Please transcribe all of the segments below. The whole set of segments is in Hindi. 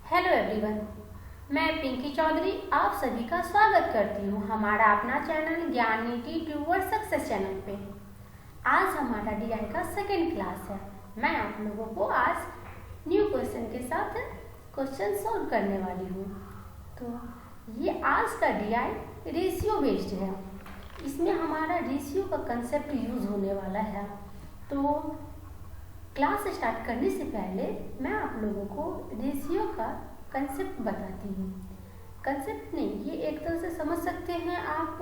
हेलो एवरीवन, मैं पिंकी चौधरी आप सभी का स्वागत करती हूँ हमारा अपना चैनल ज्ञानिटी टूवर्ड सक्सेस चैनल पे। आज हमारा डीआई का सेकेंड क्लास है। मैं आप लोगों को आज न्यू क्वेश्चन के साथ क्वेश्चन सॉल्व करने वाली हूँ। तो ये आज का डीआई रेशियो बेस्ड है। इसमें हमारा रेशियो का कंसेप्ट यूज होने वाला है। तो क्लास स्टार्ट करने से पहले मैं आप लोगों को रेशियो का कंसेप्ट बताती हूँ। कंसेप्ट नहीं, ये एक तरह से समझ सकते हैं आप,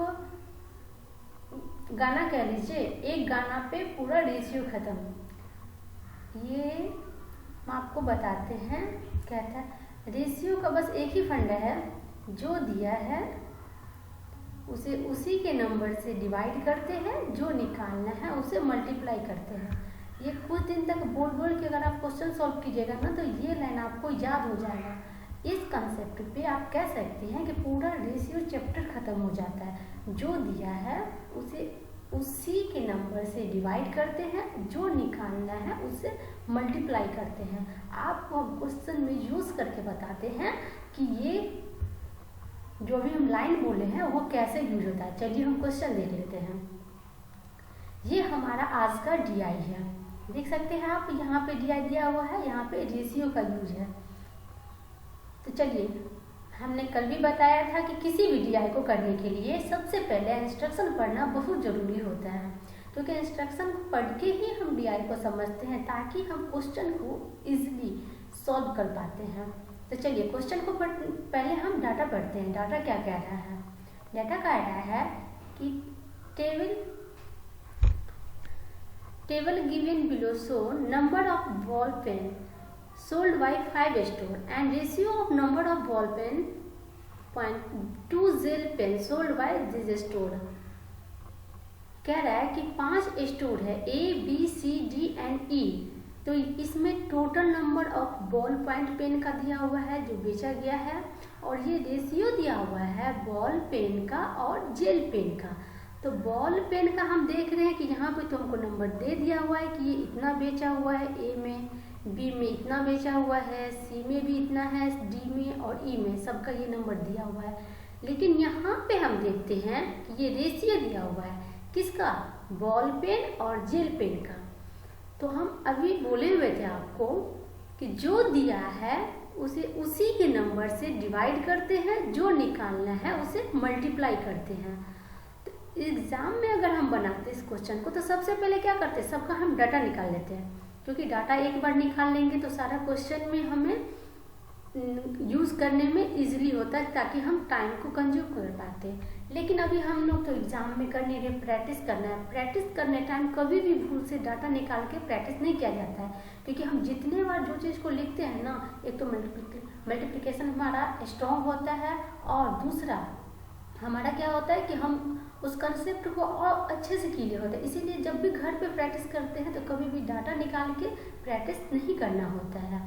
गाना कह लीजिए, एक गाना पे पूरा रेशियो खत्म। ये हम आपको बताते हैं। कहता है रेशियो का बस एक ही फंडा है, जो दिया है उसे उसी के नंबर से डिवाइड करते हैं, जो निकालना है उसे मल्टीप्लाई करते हैं। ये कुछ दिन तक बोल बोल के अगर आप क्वेश्चन सॉल्व कीजिएगा ना, तो ये लाइन आपको याद हो जाएगा। इस कंसेप्ट पे आप कह सकते हैं कि पूरा रेशियो चैप्टर खत्म हो जाता है। जो दिया है उसे उसी के नंबर से डिवाइड करते हैं, जो निकालना है उसे मल्टीप्लाई करते हैं। आपको हम क्वेश्चन में यूज करके बताते हैं कि ये जो भी हम लाइन बोले हैं वो कैसे यूज होता है। चलिए हम क्वेश्चन देख लेते हैं। ये हमारा आज का डीआई है, देख सकते हैं आप, यहाँ पे डीआई दिया हुआ है, यहाँ पे रेशियो का यूज है। तो चलिए, हमने कल भी बताया था कि किसी भी डीआई को करने के लिए सबसे पहले इंस्ट्रक्शन पढ़ना बहुत ज़रूरी होता है, क्योंकि इंस्ट्रक्शन पढ़ के ही हम डीआई को समझते हैं, ताकि हम क्वेश्चन को इजीली सॉल्व कर पाते हैं। तो चलिए क्वेश्चन को पहले हम डाटा पढ़ते हैं। डाटा क्या कह रहा है? डाटा कह रहा है कि table given below show number of ball pen sold by 5 store and ratio of number of ball pen 0.2 gel pen sold by this store। कह रहा है कि 5 स्टोर है, A, B, C, D and E। तो इसमें total number of ball point pen का दिया हुआ है जो बेचा गया है, और ये रेशियो दिया हुआ है बॉल पेन का और जेल पेन का। तो बॉल पेन का हम देख रहे हैं कि यहाँ पे तो हमको नंबर दे दिया हुआ है कि ये इतना बेचा हुआ है, ए में, बी में इतना बेचा हुआ है, सी में भी इतना है, डी में और ई में, सबका ये नंबर दिया हुआ है। लेकिन यहाँ पे हम देखते हैं कि ये रेशियो दिया हुआ है, किसका? बॉल पेन और जेल पेन का। तो हम अभी बोले हुए थे आपको कि जो दिया है उसे उसी के नंबर से डिवाइड करते हैं, जो निकालना है उसे मल्टीप्लाई करते हैं। एग्जाम में अगर हम बनाते इस क्वेश्चन को, तो सबसे पहले क्या करते हैं, सबका हम डाटा निकाल लेते हैं, क्योंकि डाटा एक बार निकाल लेंगे तो सारा क्वेश्चन में हमें यूज करने में इजीली होता है, ताकि हम टाइम को कंज्यूम कर पाते हैं। लेकिन अभी हम लोग तो एग्जाम में कर नहीं रहे, प्रैक्टिस करना है। प्रैक्टिस करने टाइम कभी भी भूल से डाटा निकाल के प्रैक्टिस नहीं किया जाता है, क्योंकि हम जितने बार जो चीज़ को लिखते हैं ना, एक तो मल्टीप्लिकेशन हमारा स्ट्रॉन्ग होता है, और दूसरा हमारा क्या होता है कि हम उस कंसेप्ट को और अच्छे से क्लियर होता है। इसीलिए जब भी घर पे प्रैक्टिस करते हैं तो कभी भी डाटा निकाल के प्रैक्टिस नहीं करना होता है।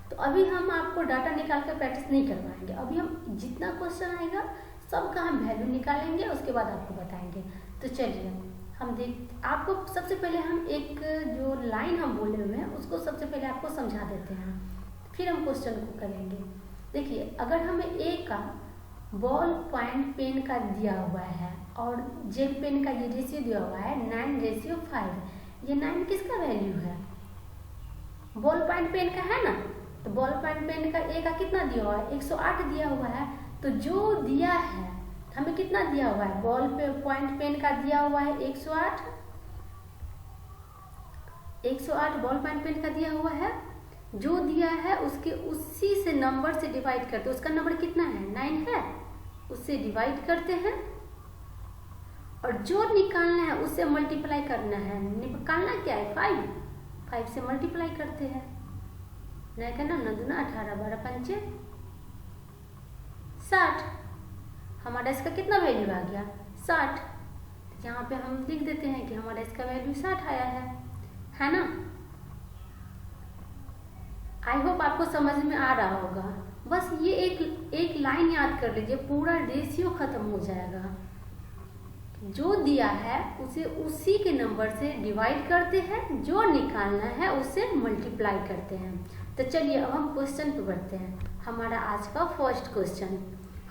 तो अभी हम आपको डाटा निकाल के प्रैक्टिस नहीं करवाएंगे। अभी हम जितना क्वेश्चन आएगा सबका हम वैल्यू निकालेंगे, उसके बाद आपको बताएंगे। तो चलिए हम आपको सबसे पहले हम एक जो लाइन हम बोले हुए हैं उसको सबसे पहले आपको समझा देते हैं, फिर हम क्वेश्चन को करेंगे। देखिए, अगर हमें ए का बॉल पॉइंट पेन का दिया हुआ है और जेल पेन का ये रेशियो दिया हुआ है 9:5, ये 9 किसका वैल्यू है? बॉल पॉइंट पेन का है ना। तो बॉल पॉइंट पेन का ए का कितना दिया हुआ है? 108 दिया हुआ है। तो जो दिया है हमें कितना दिया हुआ है? बॉल पॉइंट पेन का दिया हुआ है 108 बॉल पॉइंट पेन का दिया हुआ है। जो दिया है उसके उसी से नंबर से डिवाइड करते हैं। उसका नंबर कितना है? 9 है, उससे डिवाइड करते हैं, और जो निकालना है उससे मल्टीप्लाई करना है। निकालना क्या है? 5 से मल्टीप्लाई करते हैं। नहीं करना, 9 दूना 18, 12 पंचे 60। हमारा इसका कितना वैल्यू आ गया? 60। यहाँ पे हम लिख देते हैं कि हमारा इसका वैल्यू 60 आया है ना। आई होप आपको समझ में आ रहा होगा। बस ये एक लाइन याद कर लीजिए, पूरा रेशियो खत्म हो जाएगा। जो दिया है उसे उसी के नंबर से डिवाइड करते हैं, जो निकालना है उसे मल्टीप्लाई करते हैं। तो चलिए अब हम क्वेश्चन पे बढ़ते हैं। हमारा आज का फर्स्ट क्वेश्चन,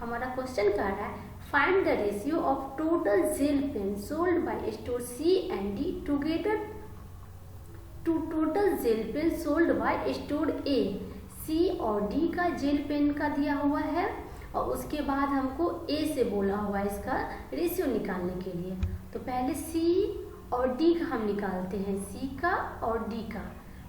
हमारा क्वेश्चन कह रहा है find the ratio of total gel pen sold by store C and D together to total gel pen sold by store A. C और डी का जेल पेन का दिया हुआ है और उसके बाद हमको ए से बोला हुआ है इसका रेशियो निकालने के लिए। तो पहले सी और डी का हम निकालते हैं, सी का और डी का।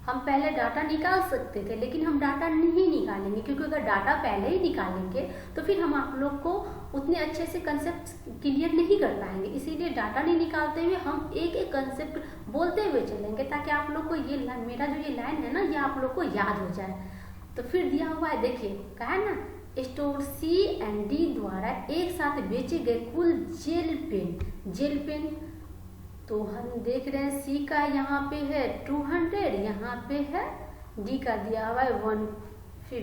हम पहले डाटा निकाल सकते थे लेकिन हम डाटा नहीं निकालेंगे, क्योंकि अगर डाटा पहले ही निकालेंगे तो फिर हम आप लोग को उतने अच्छे से कंसेप्ट क्लियर नहीं कर पाएंगे। इसीलिए डाटा नहीं निकालते हुए हम एक एक कंसेप्ट बोलते हुए चलेंगे, ताकि आप लोग को ये मेरा जो ये लाइन है ना, ये आप लोग को याद हो जाए। तो फिर दिया हुआ है, देखिए कहा है ना, स्टोर सी एंड डी द्वारा एक साथ बेचे गए कुल जेल पेन। तो हम देख रहे हैं सी का यहाँ पे है 200, यहाँ पे है डी का दिया हुआ है 150।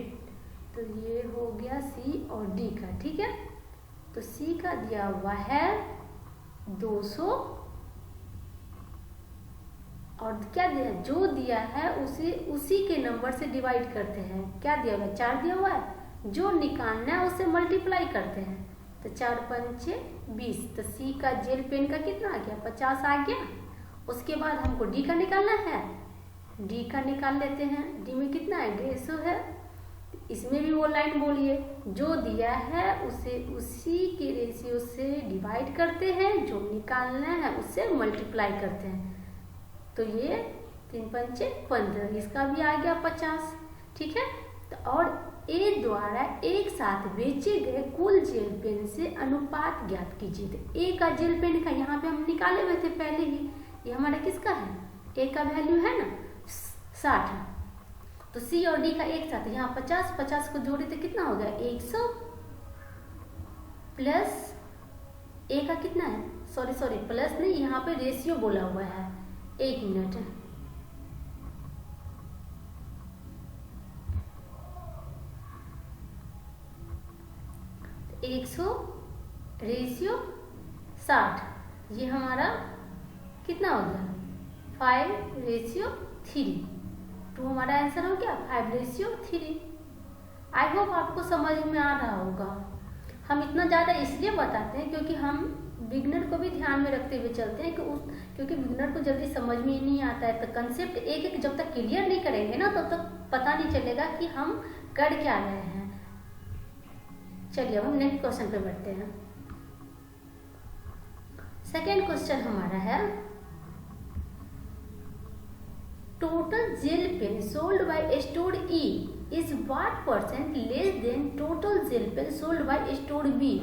तो ये हो गया सी और डी का, ठीक है। तो सी का दिया हुआ है 200 और क्या दिया, जो दिया है उसी के नंबर से डिवाइड करते हैं। क्या दिया हुआ है, 4 दिया हुआ है, जो निकालना है उससे मल्टीप्लाई करते हैं। तो 4 पंचे 20। तो सी का जेल पेन का कितना आ गया, 50 आ गया। उसके बाद हमको डी का निकालना है, डी का निकाल लेते हैं। डी में कितना है, 150 है। इसमें भी वो लाइन बोलिए, जो दिया है उसे उसी के रेशियो से डिवाइड करते हैं, जो निकालना है उससे मल्टीप्लाई करते हैं। तो ये 3 पंचे 15, इसका भी आ गया 50, ठीक है। तो और ए द्वारा एक साथ बेचे गए कुल जेल पेन से अनुपात ज्ञात कीजिए। तो ए का जेल पेन का यहाँ पे हम निकाले हुए थे पहले ही, ये हमारा किसका है, ए का वैल्यू है ना 60। तो सी और डी का एक साथ यहाँ 50 को जोड़े तो कितना हो गया 100 प्लस ए का कितना है, सॉरी प्लस नहीं, यहाँ पे रेशियो बोला हुआ है। 1 मिनट, 100 रेशियो 60, ये हमारा कितना हो गया 5:3। तो हमारा आंसर हो गया 5:3। आई होप आपको समझ में आ रहा होगा। हम इतना ज़्यादा इसलिए बताते हैं क्योंकि हम बिगनर को भी ध्यान में रखते हुए चलते हैं क्योंकि बिगनर को जल्दी समझ में नहीं आता है। तो कंसेप्ट एक एक जब तक क्लियर नहीं करेंगे ना, तब तक पता नहीं चलेगा कि हम कर क्या रहे हैं। चलिए अब हम नेक्स्ट क्वेश्चन पे बढ़ते हैं। सेकेंड क्वेश्चन हमारा है total gel pen sold by store E is what % less than total gel pen sold by store B.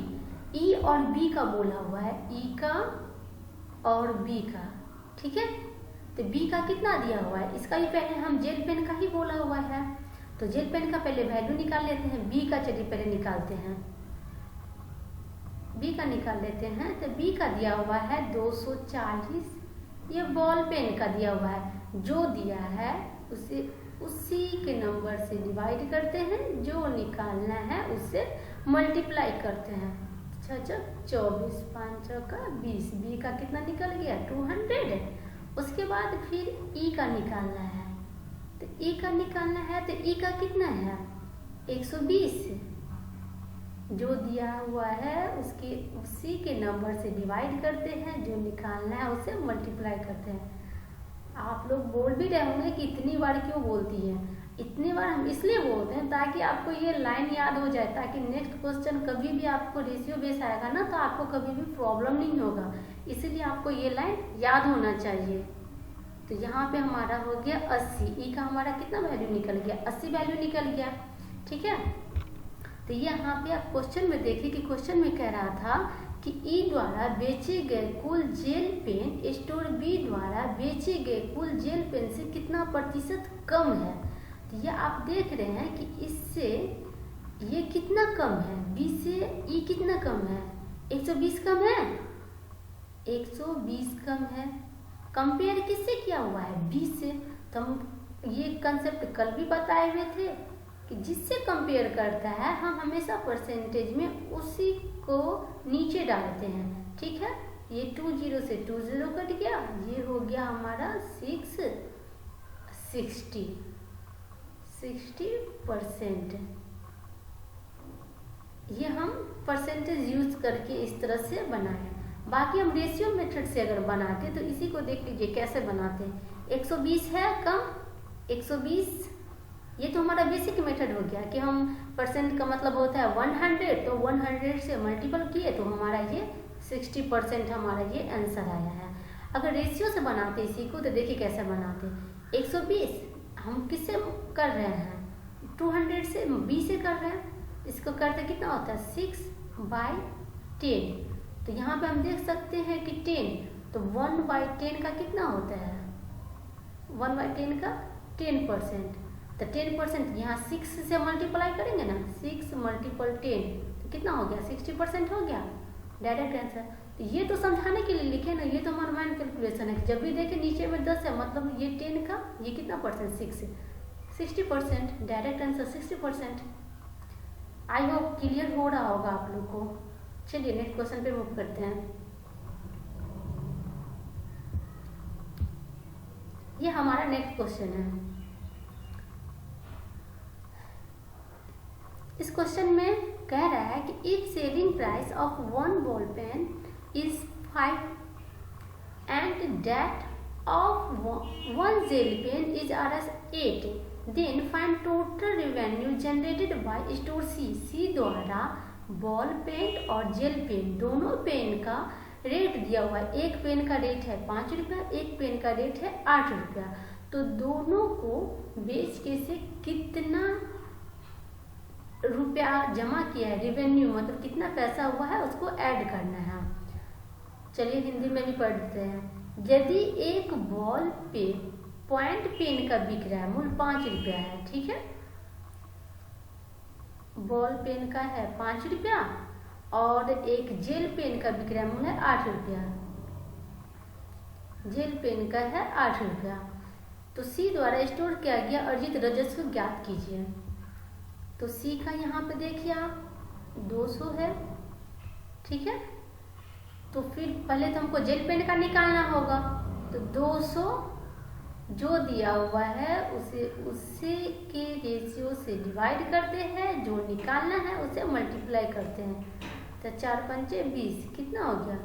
E और बी का बोला हुआ है, ई का और बी का, ठीक है। तो बी का कितना दिया हुआ है, इसका भी पहले हम जेल पेन का ही बोला हुआ है। तो जेल पेन का पहले वैल्यू निकाल लेते हैं, बी का चलिए पहले निकालते हैं, बी का निकाल लेते हैं। तो बी का दिया हुआ है 240, ये बॉल पेन का दिया हुआ है, जो दिया है उसे उसी के नंबर से डिवाइड करते हैं, जो निकालना है उससे मल्टीप्लाई करते हैं। 24 5 का 20, बी का कितना निकल गया 200। उसके बाद फिर ई का निकालना है, तो ई का निकालना है, तो ई का कितना है 120, जो दिया हुआ है उसके उसी के नंबर से डिवाइड करते हैं, जो निकालना है उससे मल्टीप्लाई करते हैं। आप लोग बोल भी रहे होंगे कि इतनी बार क्यों बोलती है। इतनी बार हम इसलिए बोलते हैं ताकि आपको ये लाइन याद हो जाए, ताकि नेक्स्ट क्वेश्चन कभी भी आपको रेशियो बेस आएगा ना, तो आपको कभी भी प्रॉब्लम नहीं होगा। इसलिए आपको ये लाइन याद होना चाहिए। तो यहाँ पे हमारा हो गया 80, ई का हमारा कितना वैल्यू निकल गया 80 वैल्यू निकल गया, ठीक है। तो यहाँ पे आप क्वेश्चन में देखिए कि क्वेश्चन में कह रहा था कि ई द्वारा बेचे गए कुल जेल पेन स्टोर बी द्वारा बेचे गए कुल जेल पेन से कितना % कम है। तो ये आप देख रहे हैं कि इससे ये कितना कम है, बी से ई कितना कम है, 120 कम है, 120 कम है। कंपेयर किससे किया हुआ है, बी से। तो हम ये कंसेप्ट कल भी बताए हुए थे कि जिससे कंपेयर करता है हम हमेशा परसेंटेज में उसी को नीचे डालते हैं, ठीक है। ये 20 से 20 कट गया, ये हो गया हमारा 660 60%। ये हम परसेंटेज यूज करके इस तरह से बनाए। बाकी हम रेशियो मेथड से अगर बनाते तो इसी को देख लीजिए कैसे बनाते हैं। 120 है कम, 120, ये तो हमारा बेसिक मेथड हो गया कि हम परसेंट का मतलब होता है 100, तो 100 से मल्टीपल किए तो हमारा ये 60% हमारा ये आंसर आया है। अगर रेशियो से बनाते इसी को तो देखिए कैसे बनाते। 120 हम किससे कर रहे हैं, 200 से, 20 से कर रहे हैं। इसको करते कितना होता है 6/10। तो यहाँ पे हम देख सकते हैं कि 10, तो 1/10 का कितना होता है, 1/10 का 10%। तो 10% यहाँ 6 से मल्टीप्लाई करेंगे ना, 6 × 10 तो कितना हो गया, 60% हो गया, डायरेक्ट आंसर। तो ये तो समझाने के लिए लिखे ना, ये तो हमारा माइंड कैलकुलेशन है। जब भी देखें नीचे में 10 है मतलब ये 10 का ये कितना percent, 60%, direct answer 60%। I hope clear हो रहा होगा आप लोग को। चलिए नेक्स्ट क्वेश्चन पे मूव करते हैं। ये हमारा नेक्स्ट क्वेश्चन है। इस क्वेश्चन में कह रहा है कि if selling price of 1 ball pen is 5 and that of 1 gel pen is Rs 8, then find total revenue generated by store C. C द्वारा बॉल पेन और जेल पेन दोनों पेन का रेट दिया हुआ है। एक पेन का रेट है 5 रुपया, एक पेन का रेट है 8 रुपया। तो दोनों को बेच के से कितना रुपया जमा किया है, रेवेन्यू मतलब कितना पैसा हुआ है उसको ऐड करना है। चलिए हिंदी में भी पढ़ते हैं। यदि एक बॉल पे पॉइंट पेन का बिक रहा है, मूल्य 5 रुपया है, ठीक है, बॉल पेन का है 5 रुपया और एक जेल पेन का बिक रहा है, मूल्य है 8 रुपया, जेल पेन का है 8 रुपया। तो सी द्वारा स्टोर किया गया अर्जित राजस्व को ज्ञात कीजिए। तो सी का यहाँ पे देखिए आप 200 है, ठीक है। तो फिर पहले तो हमको जेल पेन का निकालना होगा। तो 200 जो दिया हुआ है उसे के रेशियो से डिवाइड करते हैं, जो निकालना है उसे मल्टीप्लाई करते हैं। तो 4 पंचे 20, कितना हो गया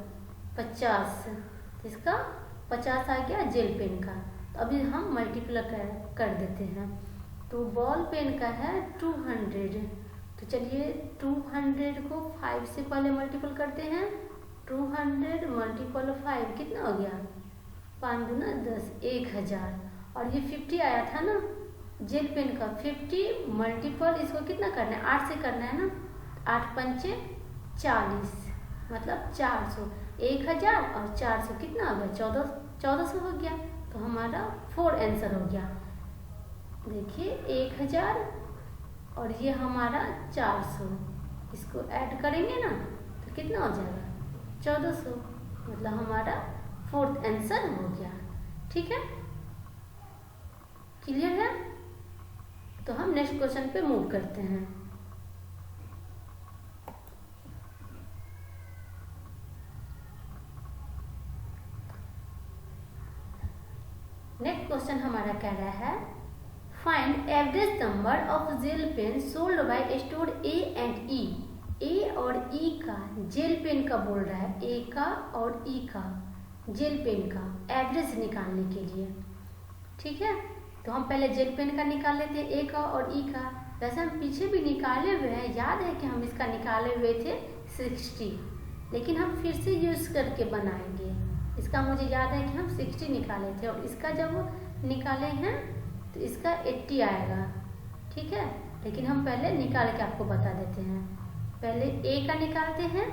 50। तो इसका 50 आ गया जेल पेन का। तो अभी हम मल्टीप्लाई कर देते हैं। तो बॉल पेन का है 200। तो चलिए 200 को 5 से पहले मल्टीपल करते हैं। 200 × 5 कितना हो गया, 5 दूना 10, 1000। और ये 50 आया था ना जेल पेन का, 50 मल्टीपल इसको कितना करना है, 8 से करना है ना। 8 पंचे 40 मतलब 400, 1000 और 400 कितना हो गया, 1400 हो गया। तो हमारा 4 आंसर हो गया। देखिए 1000 और ये हमारा 400, इसको ऐड करेंगे ना तो कितना हो जाएगा 1400, मतलब हमारा 4th आंसर हो गया। ठीक है, क्लियर है। तो हम नेक्स्ट क्वेश्चन पे मूव करते हैं। नेक्स्ट क्वेश्चन हमारा कह रहा है find average number of gel pen sold by store A and E. A और ई का जेल पेन का बोल रहा है, ए का और ई का जेल पेन का एवरेज निकालने के लिए। ठीक है, तो हम पहले जेल पेन का निकाल लेते हैं, ए का और ई का। वैसे हम पीछे भी निकाले हुए हैं, याद है कि हम इसका निकाले हुए थे 60, लेकिन हम फिर से यूज करके बनाएंगे। इसका मुझे याद है कि हम 60 निकाले थे और इसका जब निकाले हैं तो इसका 80 आएगा। ठीक है, लेकिन हम पहले निकाल के आपको बता देते हैं। पहले ए का निकालते हैं,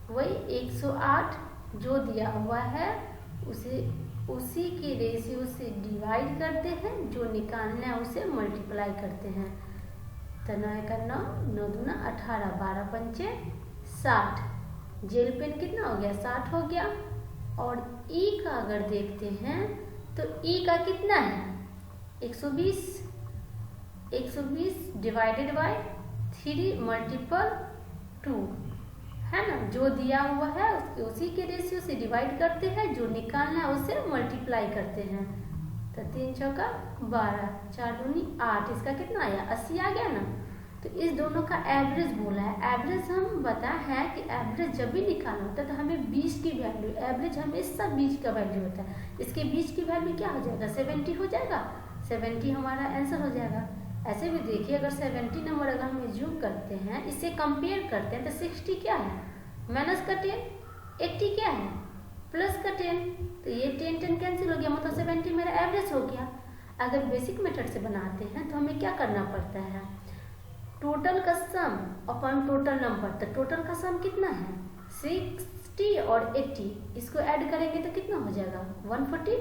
वही 108 जो दिया हुआ है उसी के रेशियो से डिवाइड करते हैं, जो निकालना है उसे मल्टीप्लाई करते हैं। तो 9 का 9, 9 दूना 18, 12 पंचे 60। जेल पेन कितना हो गया, 60 हो गया। और ई का अगर देखते हैं तो ई का कितना है 120, 120 डिवाइडेड बाय 3 मल्टीपल 2 है ना। जो दिया हुआ है उसी के रेशियो से डिवाइड करते हैं, जो निकालना है उसे मल्टीप्लाई करते हैं। तो 3 चौका 12, 4 दूनी 8, इसका कितना आया 80 आ गया ना। तो इस दोनों का एवरेज बोला है। एवरेज हम बताया है कि एवरेज जब भी निकालना होता है तो हमें बीच की वैल्यू, एवरेज हमेशा बीच का वैल्यू होता है, इसके बीच की वैल्यू क्या हो जाएगा 70 हो जाएगा, 70 हमारा आंसर हो जाएगा। ऐसे भी देखिए अगर 70 नंबर अगर हम एज्यूम करते हैं, इससे कंपेयर करते हैं तो 60 क्या है माइनस का 10, 80 क्या है प्लस का 10, तो ये 10 10 कैंसिल हो गया, मतलब 70 मेरा एवरेज हो गया। अगर बेसिक मेथड से बनाते हैं तो हमें क्या करना पड़ता है, टोटल का सम अपॉन टोटल नंबर, तो टोटल का सम कितना है 60 और 80, इसको ऐड करेंगे तो कितना हो जाएगा 140,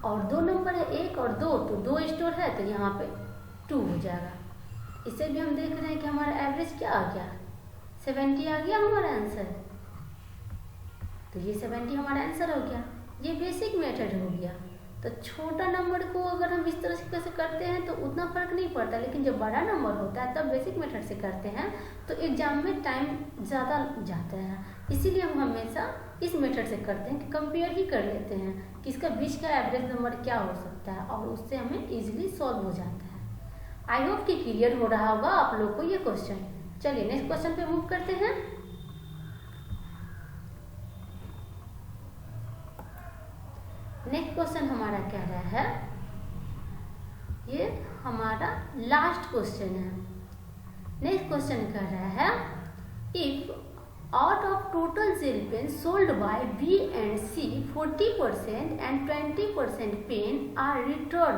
और दो नंबर है 1 और 2, तो 2 स्टोर है तो यहाँ पे 2 हो जाएगा। इसे भी हम देख रहे हैं कि हमारा एवरेज क्या आ गया 70 आ गया हमारा आंसर, तो ये 70 हमारा आंसर हो गया। ये बेसिक मेथड हो गया। तो छोटा नंबर को अगर हम इस तरह से करते हैं तो उतना फर्क नहीं पड़ता, लेकिन जब बड़ा नंबर होता है तब बेसिक मेथड से करते हैं तो एग्जाम में टाइम ज़्यादा जाता है, इसीलिए हम हमेशा इस मेथड से करते हैं कि कंपेयर ही कर लेते हैं कि इसका बीच का एवरेज नंबर क्या हो सकता है, और उससे हमें इजीली सॉल्व हो जाता है। आई होप कि क्लियर हो रहा होगा आप लोग को ये क्वेश्चन। चलिए नेक्स्ट क्वेश्चन पे मूव करते हैं। नेक्स्ट क्वेश्चन हमारा कह रहा है, ये हमारा लास्ट क्वेश्चन है। नेक्स्ट क्वेश्चन कह रहा है, if out of total gel pen sold by B and C 40% and 20% pen are return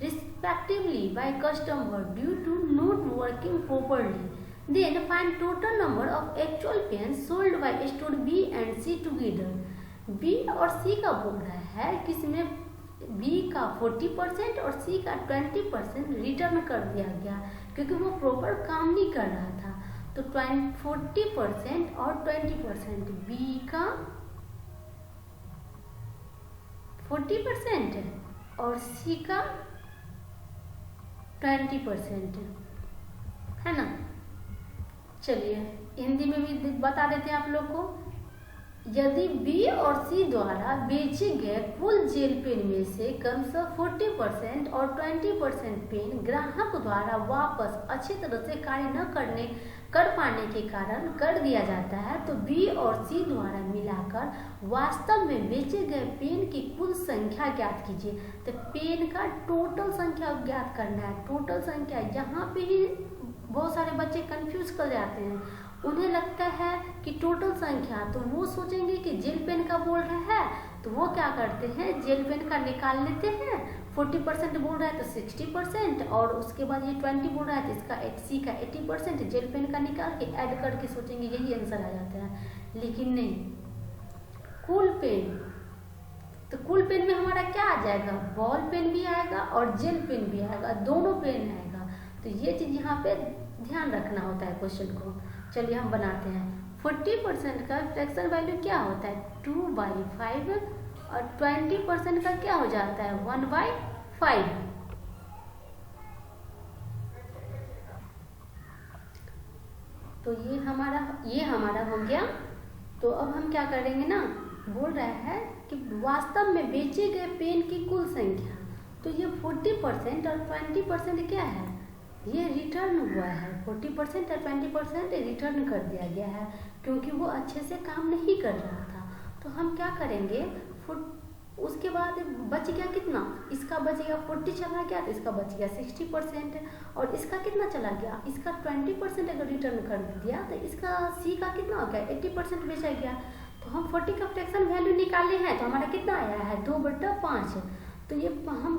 respectively by customer due to not working properly, then find total number of actual pen sold by store B and C together. B और सी का बोल रहा है कि इसमें बी का 40% और सी का 20% रिटर्न कर दिया गया क्योंकि वो प्रॉपर काम नहीं कर रहा था। तो 40% और 20%, बी का 40% और सी का 20% है ना। चलिए हिंदी में भी बता देते हैं आप लोग को। यदि बी और सी द्वारा बेचे गए कुल जेल पेन में से कम से 40% और 20% पेन ग्राहक द्वारा वापस अच्छी तरह से कार्य न कर पाने के कारण कर दिया जाता है, तो बी और सी द्वारा मिलाकर वास्तव में बेचे गए पेन की कुल संख्या ज्ञात कीजिए। तो पेन का टोटल संख्या ज्ञात करना है। टोटल संख्या, यहाँ पे ही बहुत सारे बच्चे कंफ्यूज कर जाते हैं, उन्हें लगता है कि टोटल संख्या, तो वो सोचेंगे कि जेल पेन का बोल रहा है तो वो क्या करते हैं जेल पेन का निकाल लेते हैं। 40% बोल रहा है तो 60%, और उसके बाद ये 20 बोल रहा है तो इसका सी का 80% जेल पेन का निकाल के ऐड करके सोचेंगे यही आंसर आ जाता है। लेकिन नहीं, कुल पेन, तो कुल पेन में हमारा क्या आ जाएगा, बॉल पेन भी आएगा और जेल पेन भी आएगा, दोनों पेन आएगा। तो ये चीज यहाँ पे ध्यान रखना होता है क्वेश्चन को। चलिए हम बनाते हैं। 40% का फ्रैक्शन वैल्यू क्या होता है 2/5, और 20% का क्या हो जाता है 1/5। तो ये हमारा हो गया। तो अब हम क्या करेंगे ना, बोल रहा है कि वास्तव में बेचे गए पेन की कुल संख्या, तो ये 40% और 20% क्या है, ये रिटर्न हुआ है। 40% और 20% रिटर्न कर दिया गया है क्योंकि वो अच्छे से काम नहीं कर रहा था। तो हम क्या करेंगे, उसके बाद बच गया कितना, इसका बच गया 40 चला गया तो इसका बच गया 60%, और इसका कितना चला गया, इसका 20% अगर रिटर्न कर दिया तो इसका सी का कितना हो गया 80% बेचा गया। तो हम 40 का फ्रैक्शन वैल्यू निकाले हैं तो हमारा कितना आया है 2/5। तो ये हम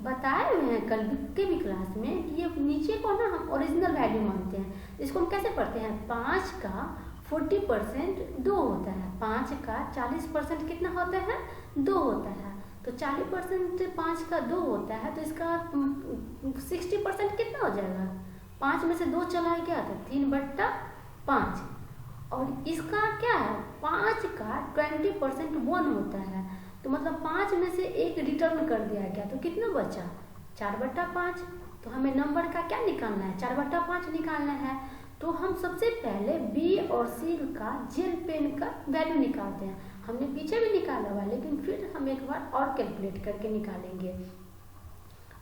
बताए हुए हैं कल के भी क्लास में कि ये नीचे को ना हम ओरिजिनल वैल्यू मानते हैं। इसको हम कैसे पढ़ते हैं, 5 का 40% 2 होता है, 5 का 40% कितना होता है 2 होता है। तो 40% 5 का 2 होता है तो इसका 60% कितना हो जाएगा, 5 में से 2 चला गया तो 3/5। और इसका क्या है 5 का 20% 1 होता है, तो मतलब 5 में से 1 रिटर्न कर दिया गया तो कितना बचा 4/5। तो हमें नंबर का क्या निकालना है 4/5 निकालना है। तो हम सबसे पहले बी और सी का जेल पेन का वैल्यू निकालते हैं। हमने पीछे भी निकाला हुआ, लेकिन फिर हम एक बार और कैलकुलेट करके निकालेंगे,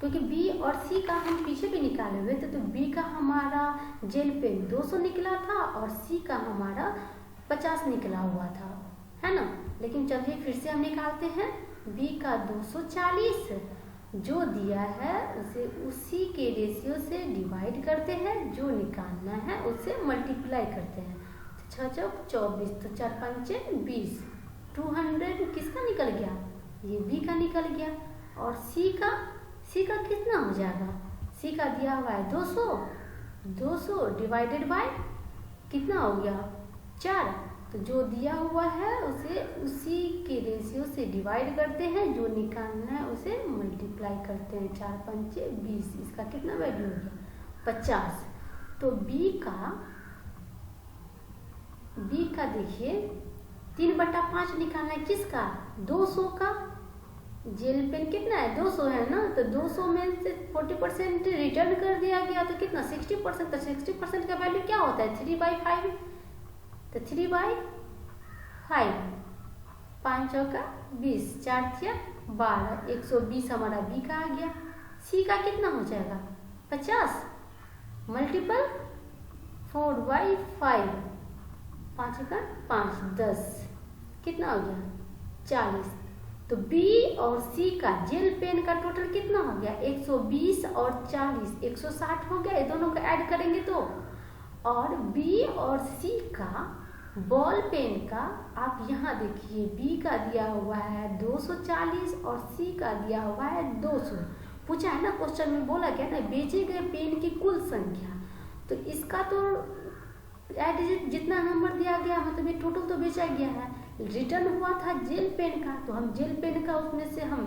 क्योंकि बी और सी का हम पीछे भी निकाले हुए थे। तो बी का हमारा जेल पेन 200 निकला था और सी का हमारा 50 निकला हुआ था, है ना। लेकिन चलिए फिर से हम निकालते हैं। बी का 240 जो दिया है उसे उसी के रेशियो से डिवाइड करते हैं, जो निकालना है उससे मल्टीप्लाई करते हैं। 6 चौक 24, तो 4 पंचे 20, 200 किसका निकल गया, ये बी का निकल गया। और सी का कितना हो जाएगा, सी का दिया हुआ है 200 डिवाइडेड बाय कितना हो गया 4, तो जो दिया हुआ है उसे उसी के रेशियो से डिवाइड करते हैं, जो निकालना है उसे मल्टीप्लाई करते हैं। 4 पंचे 20, इसका कितना वैल्यू हो गया 50। तो बी का देखिए 3/5 निकालना है किसका, 200 का। जेल पेन कितना है 200 है ना, तो 200 में से 40% रिटर्न कर दिया गया, तो कितना 60%। तो 60% का वैल्यू क्या होता है 3/5, तो 3/5, 5 चौका 20, 4 तिया 12, 120 हमारा बी का आ गया। सी का कितना हो जाएगा 50 मल्टीपल 4/5, 5 का 5, 10, कितना हो गया 40। तो बी और सी का जेल पेन का टोटल कितना हो गया 120 और 40, 160 हो गया। ये दोनों को ऐड करेंगे तो, और बी और सी का बॉल पेन का आप यहाँ देखिए, बी का दिया हुआ है 240 और सी का दिया हुआ है 200। पूछा है ना क्वेश्चन में, बोला गया ना बेचे गए पेन की कुल संख्या, तो इसका तो एड जितना नंबर दिया गया मतलब ये टोटल तो बेचा गया है। रिटर्न हुआ था जेल पेन का, तो हम जेल पेन का उसमें से हम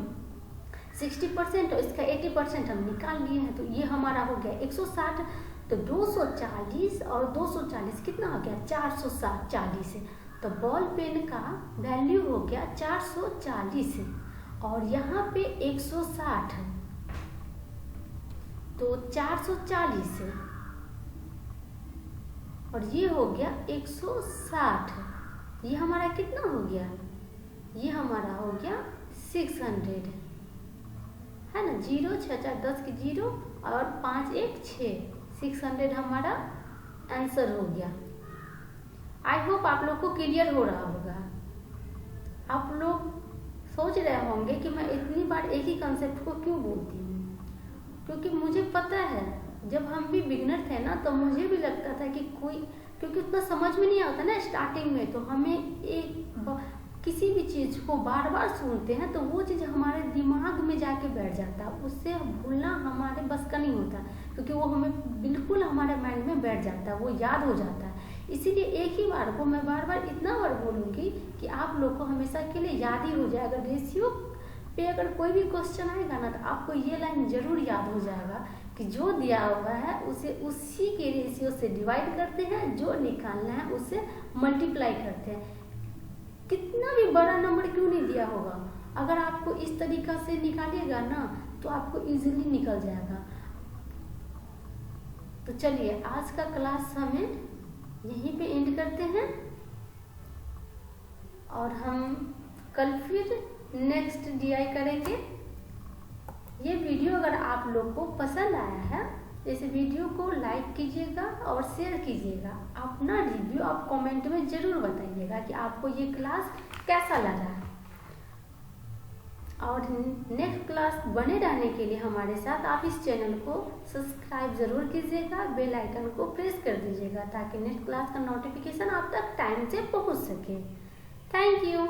60% और इसका 80% हम निकाल लिए हैं, तो ये हमारा हो गया 160। तो 240 और 240 कितना हो गया 440 है। तो बॉल पेन का वैल्यू हो गया 440 और यहाँ पे 160 है, तो 440 है और ये हो गया 160। ये हमारा कितना हो गया, ये हमारा हो गया 600, है ना। 0 6 4 10 की 0 और 5 1 6, 600 हमारा आंसर हो गया। आई होप आप लोग को क्लियर हो रहा होगा। आप लोग सोच रहे होंगे कि मैं इतनी बार एक ही कंसेप्ट को क्यों बोलती हूँ, क्योंकि मुझे पता है जब हम भी बिगनर थे ना, तो मुझे भी लगता था कि क्योंकि उतना समझ में नहीं आता ना स्टार्टिंग में, तो हमें किसी भी चीज़ को बार बार सुनते हैं तो वो चीज़ हमारे दिमाग में जाके बैठ जाता है, उससे भूलना हमारे बस का नहीं होता, क्योंकि वो हमें बिल्कुल हमारे माइंड में बैठ जाता है, वो याद हो जाता है। इसीलिए एक ही बार को मैं बार बार इतना बार बोलूँगी कि आप लोग को हमेशा के लिए याद ही हो जाएगा। रेशियो पे अगर कोई भी क्वेश्चन आएगा ना, तो आपको ये लाइन जरूर याद हो जाएगा कि जो दिया हुआ है उसे उसी के रेशियो से डिवाइड करते हैं, जो निकालना है उससे मल्टीप्लाई करते हैं। कितना भी बड़ा नंबर क्यों नहीं दिया होगा, अगर आपको इस तरीका से निकालिएगा ना तो आपको इजीली निकल जाएगा। तो चलिए आज का क्लास हमें यहीं पे एंड करते हैं और हम कल फिर नेक्स्ट डीआई करेंगे। ये वीडियो अगर आप लोग को पसंद आया है, इस वीडियो को लाइक कीजिएगा और शेयर कीजिएगा। अपना रिव्यू आप कमेंट में जरूर बताइएगा कि आपको ये क्लास कैसा लगा है। और नेक्स्ट क्लास बने रहने के लिए हमारे साथ आप इस चैनल को सब्सक्राइब जरूर कीजिएगा, बेल आइकन को प्रेस कर दीजिएगा ताकि नेक्स्ट क्लास का नोटिफिकेशन आप तक टाइम से पहुंच सके। Thank you.